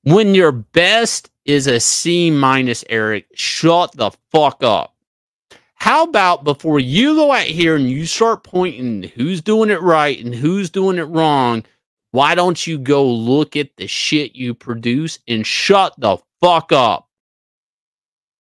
When your best is a C minus, Eric, shut the fuck up. How about before you go out here and you start pointing who's doing it right and who's doing it wrong, why don't you go look at the shit you produce and shut the fuck up?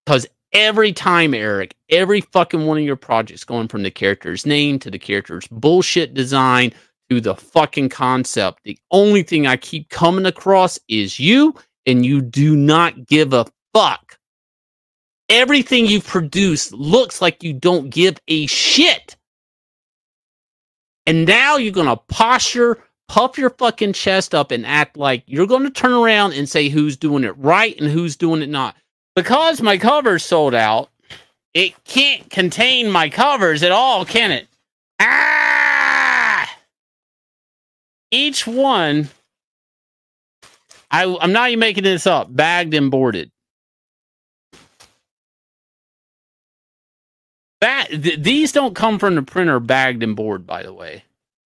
Because every time, Eric, every fucking one of your projects, going from the character's name to the character's bullshit design to the fucking concept, the only thing I keep coming across is you, and you do not give a fuck. Everything you produce looks like you don't give a shit. And now you're going to puff your fucking chest up and act like you're going to turn around and say who's doing it right and who's doing it not. Because my cover's sold out, it can't contain my covers at all, can it? Ah! Each one, I'm not even making this up, bagged and boarded. These don't come from the printer bagged and board, by the way.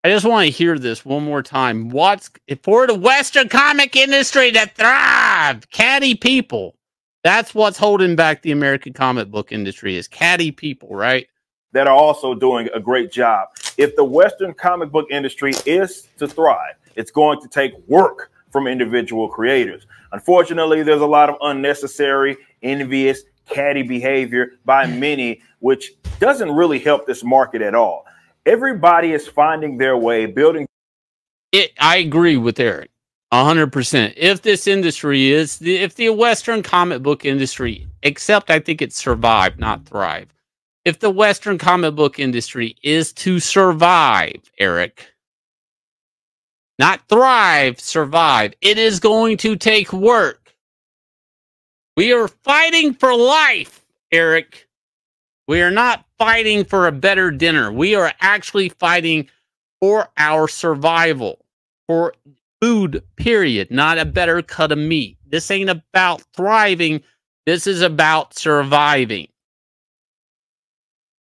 I just want to hear this one more time. What's for the Western comic industry to thrive? Catty people. That's what's holding back the American comic book industry is catty people, right? That are also doing a great job. If the Western comic book industry is to thrive, it's going to take work from individual creators. Unfortunately, there's a lot of unnecessary, envious, catty behavior by many, which doesn't really help this market at all. Everybody is finding their way, building. I agree with Eric 100%. If this industry is, if the Western comic book industry, except I think it's survive, not thrive. If the Western comic book industry is to survive, Eric, not thrive, survive, it is going to take work. We are fighting for life, Eric. We are not fighting for a better dinner. We are actually fighting for our survival, for food, period, not a better cut of meat. This ain't about thriving. This is about surviving.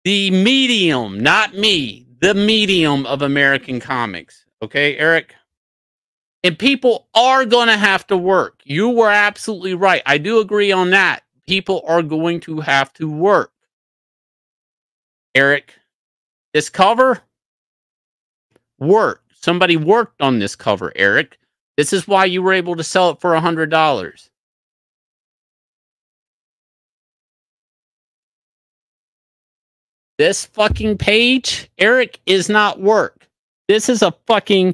The medium, not me, the medium of American comics. Okay, Eric? And people are going to have to work. You were absolutely right. I do agree on that. People are going to have to work. Eric, this cover, work. Somebody worked on this cover, Eric. This is why you were able to sell it for $100. This fucking page, Eric, is not work. This is a fucking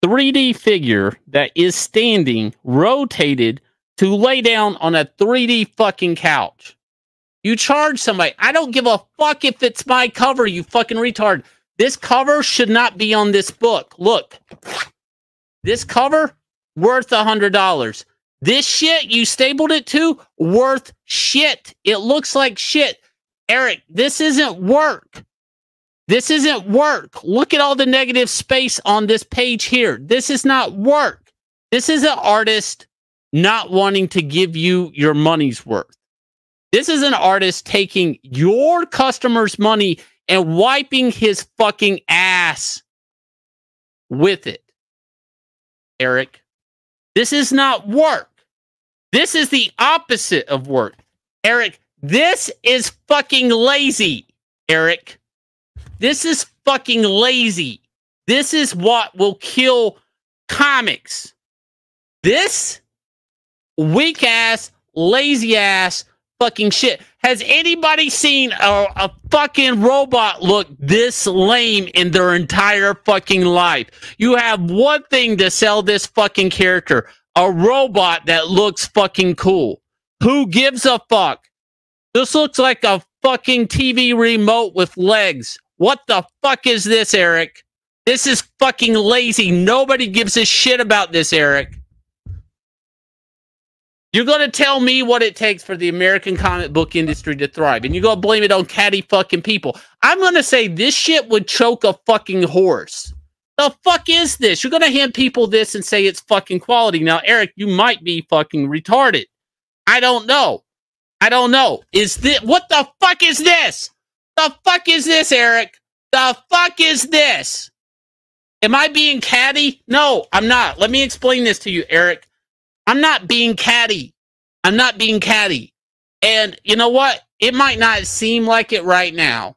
3D figure that is standing, rotated to lay down on a 3D fucking couch. You charge somebody. I don't give a fuck if it's my cover, you fucking retard. This cover should not be on this book. Look. This cover, worth $100. This shit you stapled it to, worth shit. It looks like shit. Eric, this isn't work. This isn't work. Look at all the negative space on this page here. This is not work. This is an artist not wanting to give you your money's worth. This is an artist taking your customer's money and wiping his fucking ass with it. Eric, this is not work. This is the opposite of work. Eric, this is fucking lazy, Eric. This is fucking lazy. This is what will kill comics. This weak ass, lazy ass fucking shit. Has anybody seen a fucking robot look this lame in their entire fucking life? You have one thing to sell this fucking character. A robot that looks fucking cool. Who gives a fuck? This looks like a fucking TV remote with legs. What the fuck is this, Eric? This is fucking lazy. Nobody gives a shit about this, Eric. You're going to tell me what it takes for the American comic book industry to thrive, and you're going to blame it on catty fucking people. I'm going to say this shit would choke a fucking horse. The fuck is this? You're going to hand people this and say it's fucking quality. Now, Eric, you might be fucking retarded. I don't know. I don't know. Is this, what the fuck is this? The fuck is this, Eric? The fuck is this? Am I being catty? No, I'm not. Let me explain this to you, Eric. I'm not being catty. I'm not being catty. And you know what? It might not seem like it right now.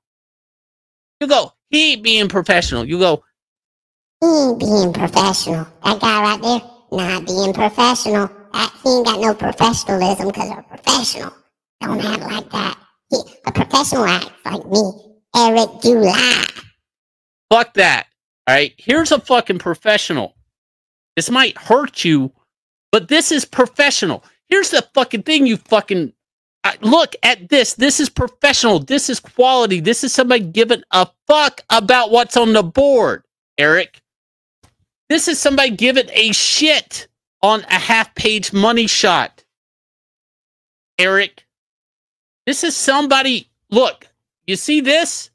You go, he ain't being professional. You go, he ain't being professional. That guy right there, not being professional. He ain't got no professionalism because a professional don't act like that. A professional acts like me, Eric July. fuck that. All right. Here's a fucking professional. This might hurt you, but this is professional. Here's the fucking thing, you fucking... look at this. This is professional. This is quality. This is somebody giving a fuck about what's on the board, Eric. This is somebody giving a shit on a half-page money shot, Eric. This is somebody... Look, you see this?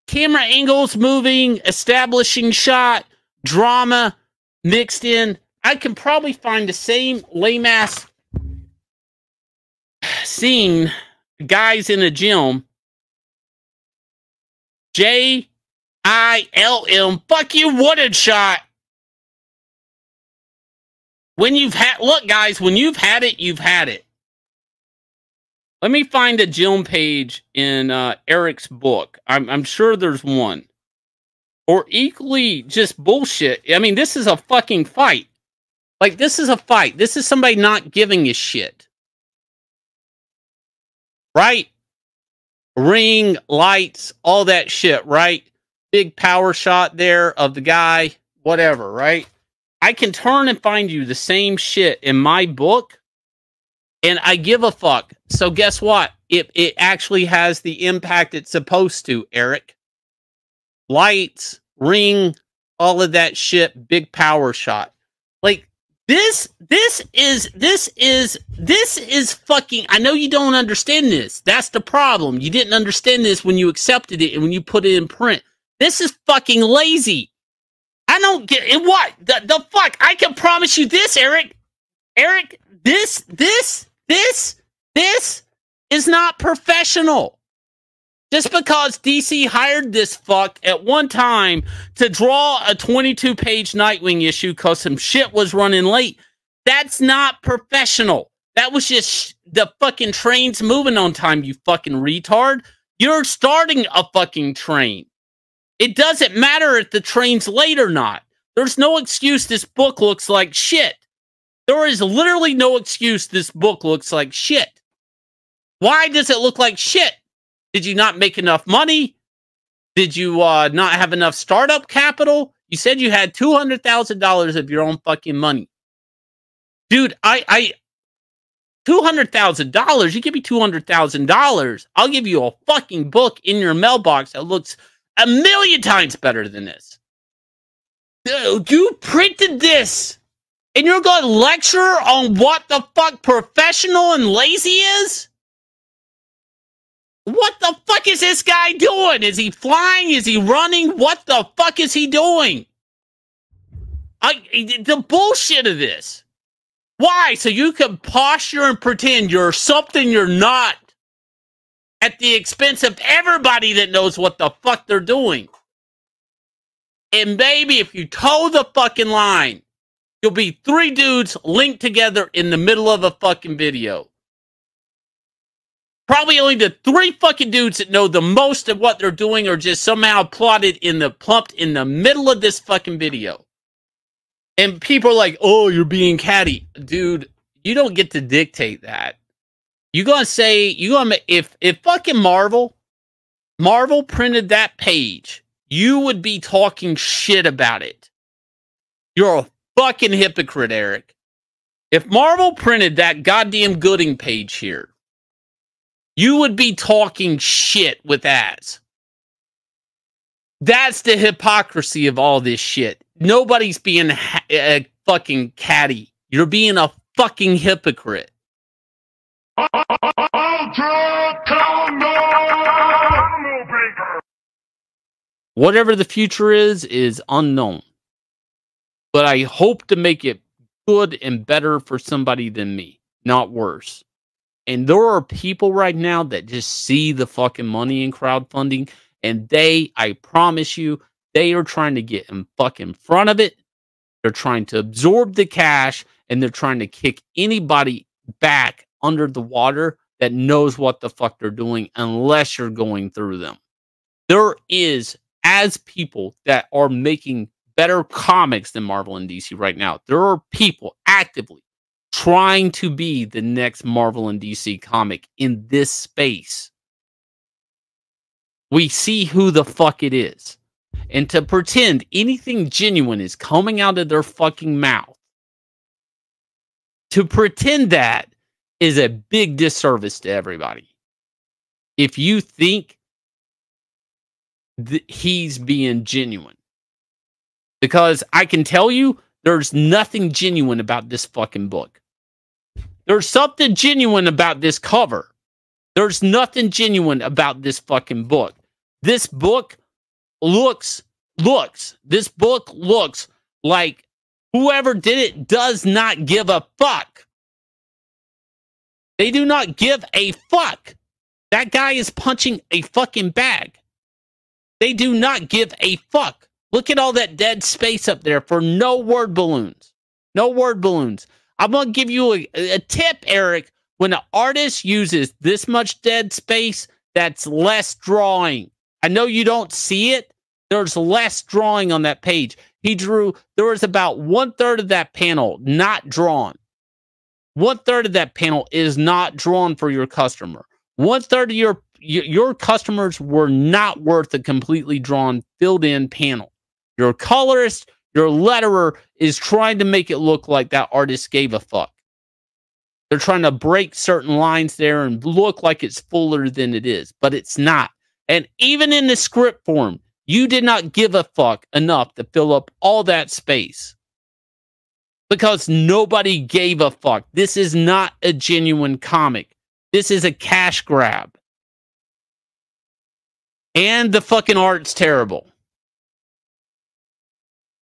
Camera angles moving, establishing shot, drama mixed in. I can probably find the same lame-ass scene, guys in a gym. JILM. Fuck you, wooden shot. When you've had... Look, guys, when you've had it, you've had it. Let me find a gym page in Eric's book. I'm sure there's one. Or equally just bullshit. I mean, this is a fucking fight. Like, this is a fight. This is somebody not giving a shit. Right? Ring, lights, all that shit, right? Big power shot there of the guy, whatever, right? I can turn and find you the same shit in my book, and I give a fuck. So guess what? It actually has the impact it's supposed to, Eric. Lights, ring, all of that shit, big power shot. Like, this is fucking... I know you don't understand this. That's the problem. You didn't understand this when you accepted it and when you put it in print. This is fucking lazy. I don't get it. What the fuck? I can promise you this, Eric. Eric, this is not professional. Just because DC hired this fuck at one time to draw a 22-page Nightwing issue because some shit was running late, that's not professional. That was just the fucking trains moving on time, you fucking retard. You're starting a fucking train. It doesn't matter if the train's late or not. There's no excuse this book looks like shit. There is literally no excuse this book looks like shit. Why does it look like shit? Did you not make enough money? Did you not have enough startup capital? You said you had $200,000 of your own fucking money. Dude, $200,000? You give me $200,000, I'll give you a fucking book in your mailbox that looks a million times better than this. Dude, you printed this, and you're going to lecture on what the fuck professional and lazy is? What the fuck is this guy doing? Is he flying? Is he running? What the fuck is he doing? The bullshit of this. Why? So you can posture and pretend you're something you're not at the expense of everybody that knows what the fuck they're doing. And maybe if you toe the fucking line, you'll be three dudes linked together in the middle of a fucking video. Probably only the three fucking dudes that know the most of what they're doing are just somehow plumped in the middle of this fucking video. And people are like, oh, you're being catty. Dude, you don't get to dictate that. You're going to say, if fucking Marvel printed that page, you would be talking shit about it. You're a fucking hypocrite, Eric. If Marvel printed that goddamn Gooding page here, you would be talking shit with ads. That's the hypocrisy of all this shit. Nobody's being a fucking catty. You're being a fucking hypocrite. Whatever the future is unknown. But I hope to make it good and better for somebody than me, not worse. And there are people right now that just see the fucking money in crowdfunding, and I promise you, they are trying to get in fucking front of it. They're trying to absorb the cash and they're trying to kick anybody back under the water that knows what the fuck they're doing unless you're going through them. There is, as people that are making better comics than Marvel and DC right now, there are people actively trying to be the next Marvel and DC comic in this space. We see who the fuck it is. And to pretend anything genuine is coming out of their fucking mouth, to pretend that is a big disservice to everybody. If you think he's being genuine. Because I can tell you, there's nothing genuine about this fucking book. There's something genuine about this cover. There's nothing genuine about this fucking book. This book looks like whoever did it does not give a fuck. They do not give a fuck. That guy is punching a fucking bag. They do not give a fuck. Look at all that dead space up there for no word balloons. No word balloons. I'm going to give you a tip, Eric. When an artist uses this much dead space, that's less drawing. I know you don't see it. There's less drawing on that page. There was about 1/3 of that panel not drawn. 1/3 of that panel is not drawn for your customer. 1/3 of your customers were not worth a completely drawn, filled in panel. Your colorist, your letterer is trying to make it look like that artist gave a fuck. They're trying to break certain lines there and look like it's fuller than it is, but it's not. And even in the script form, you did not give a fuck enough to fill up all that space. Because nobody gave a fuck. This is not a genuine comic. This is a cash grab. And the fucking art's terrible.